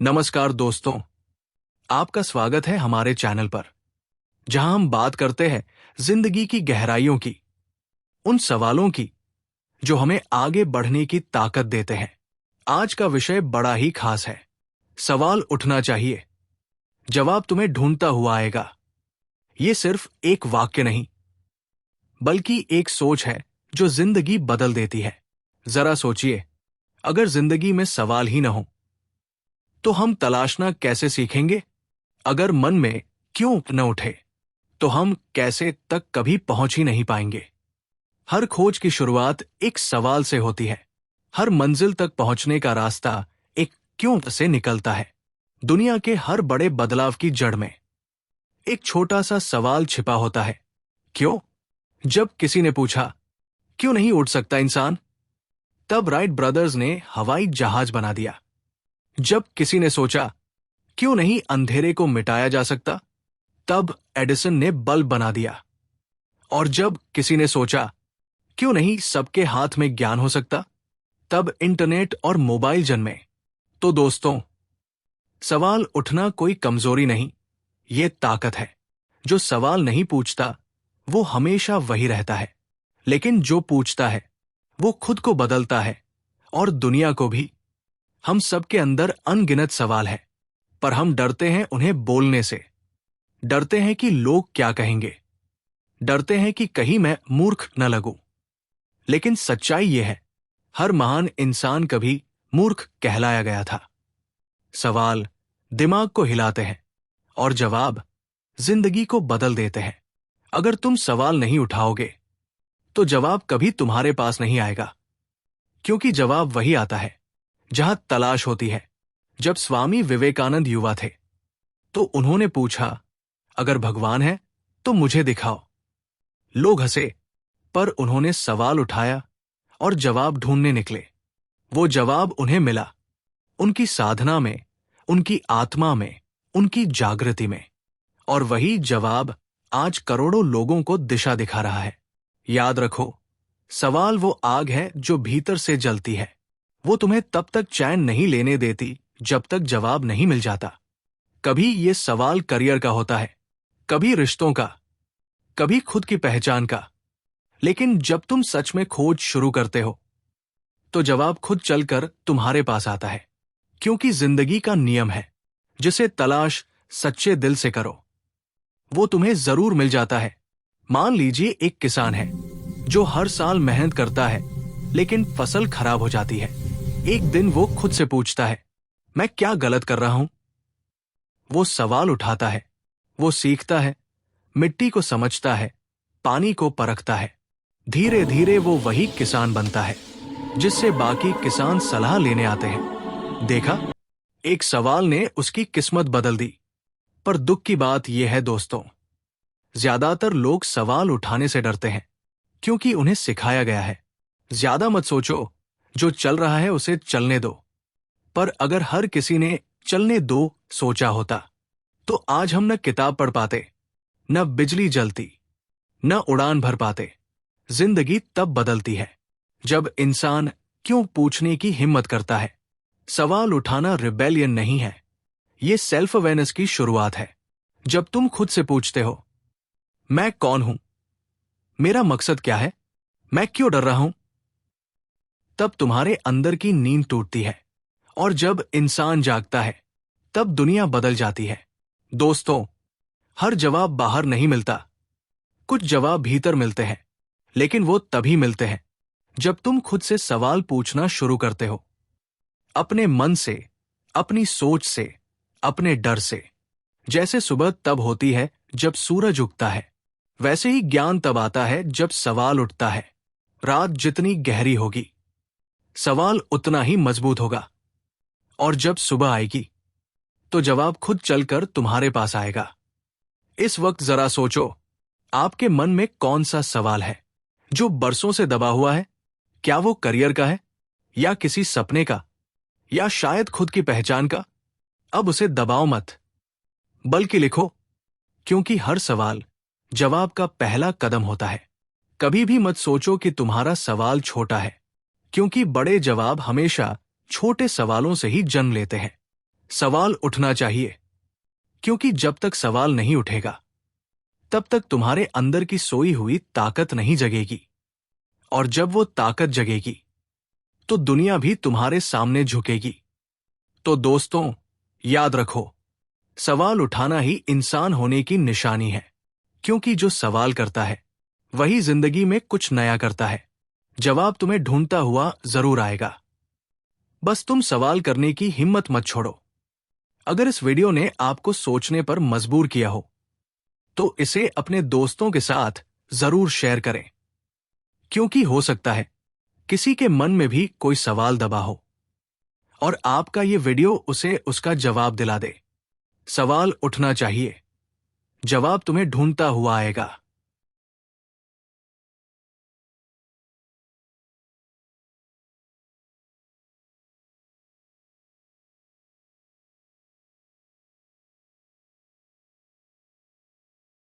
नमस्कार दोस्तों, आपका स्वागत है हमारे चैनल पर, जहां हम बात करते हैं जिंदगी की गहराइयों की, उन सवालों की जो हमें आगे बढ़ने की ताकत देते हैं। आज का विषय बड़ा ही खास है। सवाल उठना चाहिए, जवाब तुम्हें ढूंढता हुआ आएगा। ये सिर्फ एक वाक्य नहीं, बल्कि एक सोच है जो जिंदगी बदल देती है। जरा सोचिए, अगर जिंदगी में सवाल ही न हो तो हम तलाशना कैसे सीखेंगे? अगर मन में क्यों न उठे तो हम कैसे तक कभी पहुंच ही नहीं पाएंगे। हर खोज की शुरुआत एक सवाल से होती है। हर मंजिल तक पहुंचने का रास्ता एक क्यों से निकलता है। दुनिया के हर बड़े बदलाव की जड़ में एक छोटा सा सवाल छिपा होता है, क्यों? जब किसी ने पूछा, क्यों नहीं उड़ सकता इंसान, तब राइट ब्रदर्स ने हवाई जहाज बना दिया। जब किसी ने सोचा, क्यों नहीं अंधेरे को मिटाया जा सकता, तब एडिसन ने बल्ब बना दिया। और जब किसी ने सोचा, क्यों नहीं सबके हाथ में ज्ञान हो सकता, तब इंटरनेट और मोबाइल जन्मे। तो दोस्तों, सवाल उठना कोई कमजोरी नहीं, ये ताकत है। जो सवाल नहीं पूछता वो हमेशा वही रहता है, लेकिन जो पूछता है वो खुद को बदलता है और दुनिया को भी। हम सबके अंदर अनगिनत सवाल है, पर हम डरते हैं उन्हें बोलने से। डरते हैं कि लोग क्या कहेंगे, डरते हैं कि कहीं मैं मूर्ख न लगूं। लेकिन सच्चाई यह है, हर महान इंसान कभी मूर्ख कहलाया गया था। सवाल दिमाग को हिलाते हैं और जवाब जिंदगी को बदल देते हैं। अगर तुम सवाल नहीं उठाओगे तो जवाब कभी तुम्हारे पास नहीं आएगा, क्योंकि जवाब वही आता है जहां तलाश होती है। जब स्वामी विवेकानंद युवा थे तो उन्होंने पूछा, अगर भगवान है तो मुझे दिखाओ। लोग हंसे, पर उन्होंने सवाल उठाया और जवाब ढूंढने निकले। वो जवाब उन्हें मिला, उनकी साधना में, उनकी आत्मा में, उनकी जागृति में। और वही जवाब आज करोड़ों लोगों को दिशा दिखा रहा है। याद रखो, सवाल वो आग है जो भीतर से जलती है। वो तुम्हें तब तक चैन नहीं लेने देती जब तक जवाब नहीं मिल जाता। कभी ये सवाल करियर का होता है, कभी रिश्तों का, कभी खुद की पहचान का। लेकिन जब तुम सच में खोज शुरू करते हो तो जवाब खुद चलकर तुम्हारे पास आता है, क्योंकि जिंदगी का नियम है, जिसे तलाश सच्चे दिल से करो वो तुम्हें जरूर मिल जाता है। मान लीजिए एक किसान है जो हर साल मेहनत करता है, लेकिन फसल खराब हो जाती है। एक दिन वो खुद से पूछता है, मैं क्या गलत कर रहा हूं? वो सवाल उठाता है, वो सीखता है, मिट्टी को समझता है, पानी को परखता है। धीरे धीरे वो वही किसान बनता है जिससे बाकी किसान सलाह लेने आते हैं। देखा, एक सवाल ने उसकी किस्मत बदल दी। पर दुख की बात यह है दोस्तों, ज्यादातर लोग सवाल उठाने से डरते हैं क्योंकि उन्हें सिखाया गया है, ज्यादा मत सोचो, जो चल रहा है उसे चलने दो। पर अगर हर किसी ने चलने दो सोचा होता तो आज हम न किताब पढ़ पाते, न बिजली जलती, न उड़ान भर पाते। जिंदगी तब बदलती है जब इंसान क्यों पूछने की हिम्मत करता है। सवाल उठाना रिबेलियन नहीं है, ये सेल्फ अवेयरनेस की शुरुआत है। जब तुम खुद से पूछते हो, मैं कौन हूं, मेरा मकसद क्या है, मैं क्यों डर रहा हूं, तब तुम्हारे अंदर की नींद टूटती है। और जब इंसान जागता है तब दुनिया बदल जाती है। दोस्तों, हर जवाब बाहर नहीं मिलता, कुछ जवाब भीतर मिलते हैं, लेकिन वो तभी मिलते हैं जब तुम खुद से सवाल पूछना शुरू करते हो, अपने मन से, अपनी सोच से, अपने डर से। जैसे सुबह तब होती है जब सूरज उगता है, वैसे ही ज्ञान तब आता है जब सवाल उठता है। रात जितनी गहरी होगी, सवाल उतना ही मजबूत होगा। और जब सुबह आएगी तो जवाब खुद चलकर तुम्हारे पास आएगा। इस वक्त जरा सोचो, आपके मन में कौन सा सवाल है जो बरसों से दबा हुआ है? क्या वो करियर का है, या किसी सपने का, या शायद खुद की पहचान का? अब उसे दबाओ मत, बल्कि लिखो, क्योंकि हर सवाल जवाब का पहला कदम होता है। कभी भी मत सोचो कि तुम्हारा सवाल छोटा है, क्योंकि बड़े जवाब हमेशा छोटे सवालों से ही जन्म लेते हैं। सवाल उठना चाहिए, क्योंकि जब तक सवाल नहीं उठेगा तब तक तुम्हारे अंदर की सोई हुई ताकत नहीं जगेगी, और जब वो ताकत जगेगी तो दुनिया भी तुम्हारे सामने झुकेगी। तो दोस्तों, याद रखो, सवाल उठाना ही इंसान होने की निशानी है, क्योंकि जो सवाल करता है वही जिंदगी में कुछ नया करता है। जवाब तुम्हें ढूंढता हुआ जरूर आएगा, बस तुम सवाल करने की हिम्मत मत छोड़ो। अगर इस वीडियो ने आपको सोचने पर मजबूर किया हो तो इसे अपने दोस्तों के साथ जरूर शेयर करें, क्योंकि हो सकता है किसी के मन में भी कोई सवाल दबा हो और आपका ये वीडियो उसे उसका जवाब दिला दे। सवाल उठना चाहिए, जवाब तुम्हें ढूंढता हुआ आएगा।